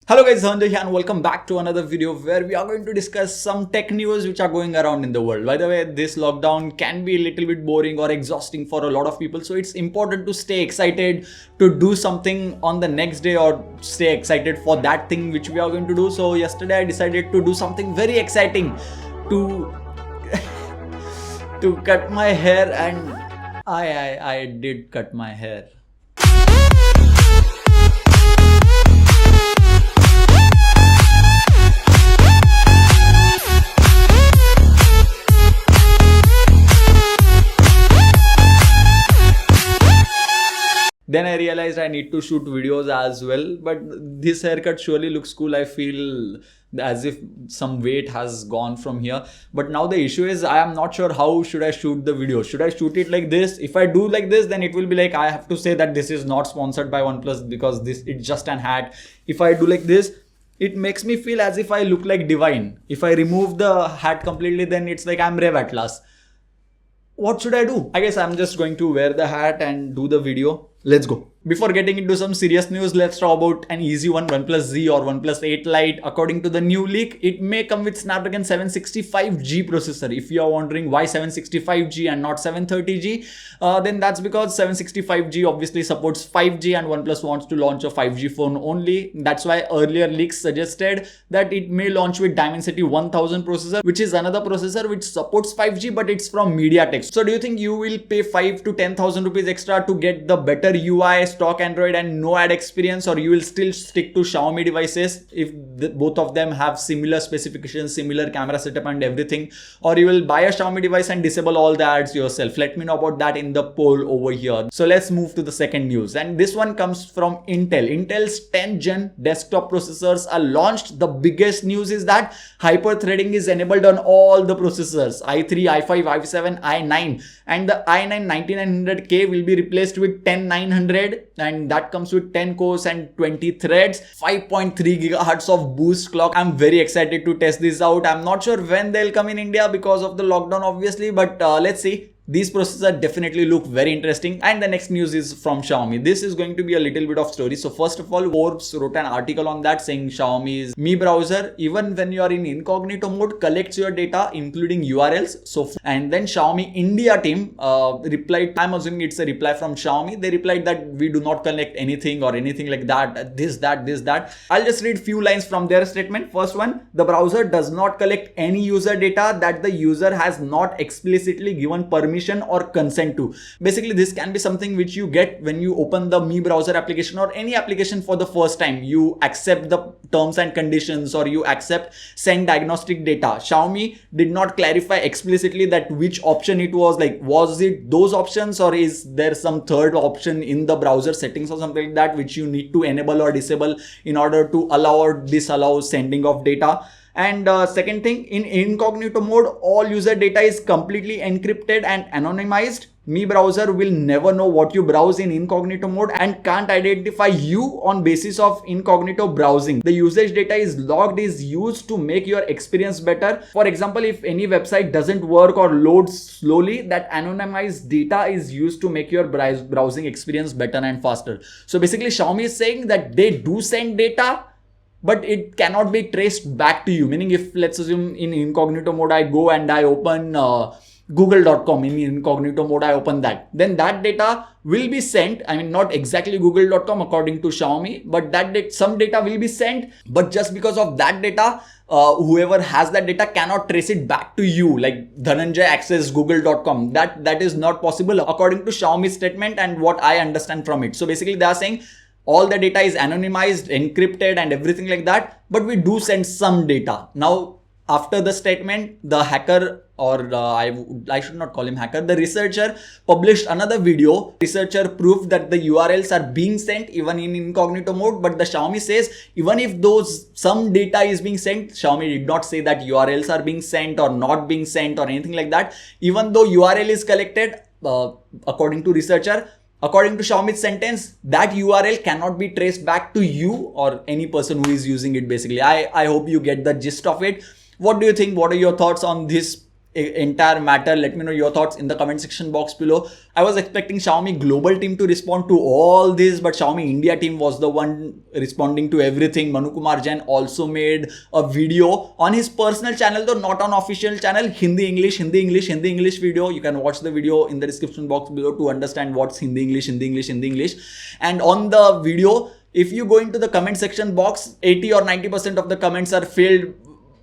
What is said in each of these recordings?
Hello guys, Sanjay here and welcome back to another video where we are going to discuss some tech news which are going around in the world. By the way, this lockdown can be a little bit boring or exhausting for a lot of people, so it's important to stay excited to do something on the next day or stay excited for that thing which we are going to do. So yesterday I decided to do something very exciting to to cut my hair, and I did cut my hair. Then I realized I need to shoot videos as well, but this haircut surely looks cool. I feel as if some weight has gone from here. But now the issue is I am not sure how should I shoot the video. Should I shoot it like this? If I do like this, then it will be like I have to say that this is not sponsored by OnePlus because it's just an hat. If I do like this, it makes me feel as if I look like Divine. If I remove the hat completely, then it's like I'm Rev Atlas. What should I do? I guess I'm just going to wear the hat and do the video. Let's go. Before getting into some serious news, let's talk about an easy one, OnePlus Z or OnePlus 8 Lite. According to the new leak, it may come with Snapdragon 765G processor. If you are wondering why 765G and not 730G, then that's because 765G obviously supports 5G and OnePlus wants to launch a 5G phone only. That's why earlier leaks suggested that it may launch with Dimensity 1000 processor, which is another processor which supports 5G, but it's from MediaTek. So do you think you will pay 5 to 10,000 rupees extra to get the better UI, stock Android and no ad experience, or you will still stick to Xiaomi devices if both of them have similar specifications, similar camera setup and everything, or you will buy a Xiaomi device and disable all the ads yourself? Let me know about that in the poll over here. So let's move to the second news, and this one comes from Intel. Intel's 10th gen desktop processors are launched. The biggest news is that hyper-threading is enabled on all the processors, i3, i5, i7, i9, and the i9 9900K will be replaced with 10900, and that comes with 10 cores and 20 threads, 5.3 gigahertz of boost clock. I'm very excited to test this out. I'm not sure when they'll come in India because of the lockdown obviously, but let's see. These processors definitely look very interesting. And the next news is from Xiaomi. This is going to be a little bit of story. So first of all, Forbes wrote an article on that saying Xiaomi's Mi browser, even when you are in incognito mode, collects your data including URLs. And then Xiaomi India team replied, I'm assuming it's a reply from Xiaomi. They replied that we do not collect anything or anything like that, this, that. I'll just read few lines from their statement. First one, the browser does not collect any user data that the user has not explicitly given permission or consent to. Basically, this can be something which you get when you open the Mi browser application or any application for the first time. You accept the terms and conditions or you accept send diagnostic data. Xiaomi did not clarify explicitly that which option it was. Like, was it those options or is there some third option in the browser settings or something like that which you need to enable or disable in order to allow or disallow sending of data? And second thing, in incognito mode, all user data is completely encrypted and anonymized. Mi browser will never know what you browse in incognito mode and can't identify you on basis of incognito browsing. The usage data is logged, is used to make your experience better. For example, if any website doesn't work or loads slowly, that anonymized data is used to make your browsing experience better and faster. So basically, Xiaomi is saying that they do send data, but it cannot be traced back to you. Meaning, if let's assume in incognito mode I go and I open google.com, in incognito mode I open that, then that data will be sent. I mean, not exactly google.com according to Xiaomi, but some data will be sent. But just because of that data, whoever has that data cannot trace it back to you, like Dhananjay access google.com. That is not possible according to Xiaomi's statement and what I understand from it. So basically they are saying all the data is anonymized, encrypted and everything like that, but we do send some data. Now, after the statement, the hacker, or I should not call him hacker, the researcher published another video. Researcher proved that the URLs are being sent even in incognito mode, but the Xiaomi says even if some data is being sent, Xiaomi did not say that URLs are being sent or not being sent or anything like that. Even though URL is collected, according to researcher, according to Xiaomi's sentence, that URL cannot be traced back to you or any person who is using it basically. I hope you get the gist of it. What do you think? What are your thoughts on this entire matter. Let me know your thoughts in the comment section box below. I was expecting Xiaomi global team to respond to all this, but Xiaomi India team was the one responding to everything. Manu Kumar Jain also made a video on his personal channel, though not on official channel. Hindi English video. You can watch the video in the description box below to understand what's Hindi English. And on the video, if you go into the comment section box, 80 or 90% of the comments are filled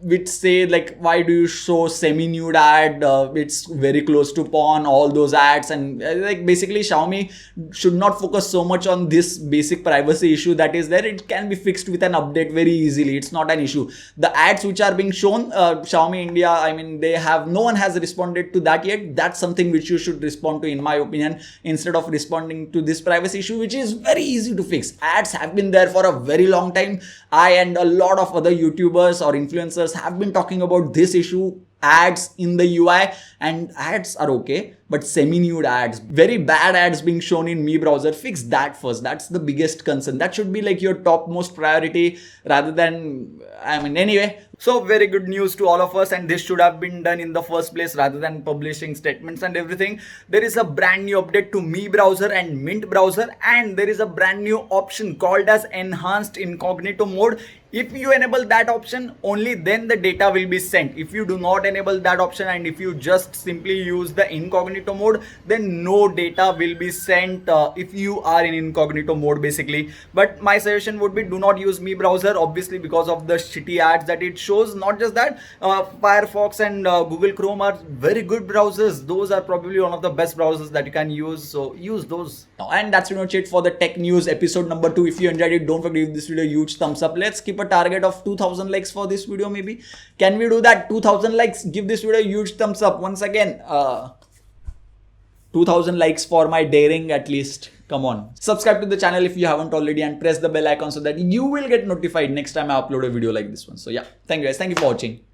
which say like, why do you show semi-nude ad, it's very close to porn, all those ads. And like basically Xiaomi should not focus so much on this basic privacy issue that is there. It can be fixed with an update very easily. It's not an issue. The ads which are being shown, Xiaomi India, I mean, no one has responded to that yet. That's something which you should respond to, in my opinion, instead of responding to this privacy issue, which is very easy to fix. Ads have been there for a very long time. I and a lot of other YouTubers or influencers have been talking about this issue. Ads in the UI, and ads are okay, but semi-nude ads, very bad ads being shown in Mi browser, fix that first. That's the biggest concern. That should be like your topmost priority rather than, I mean, anyway. So very good news to all of us, and this should have been done in the first place rather than publishing statements and everything. There is a brand new update to Mi browser and Mint browser, and there is a brand new option called as enhanced incognito mode. If you enable that option, only then the data will be sent. If you do not enable that option and if you just simply use the incognito mode, then no data will be sent if you are in incognito mode basically. But my suggestion would be, do not use Mi browser, obviously because of the shitty ads that it shows. Not just that, Firefox and Google Chrome are very good browsers. Those are probably one of the best browsers that you can use, so use those. And that's pretty much it for the tech news episode number 2. If you enjoyed it, don't forget to give this video a huge thumbs up. Let's keep a target of 2000 likes for this video. Maybe can we do that? 2000 likes. Give this video a huge thumbs up. Once again, 2000 likes for my daring at least. Come on. Subscribe to the channel if you haven't already, and press the bell icon so that you will get notified next time I upload a video like this one. So yeah, thank you guys. Thank you for watching.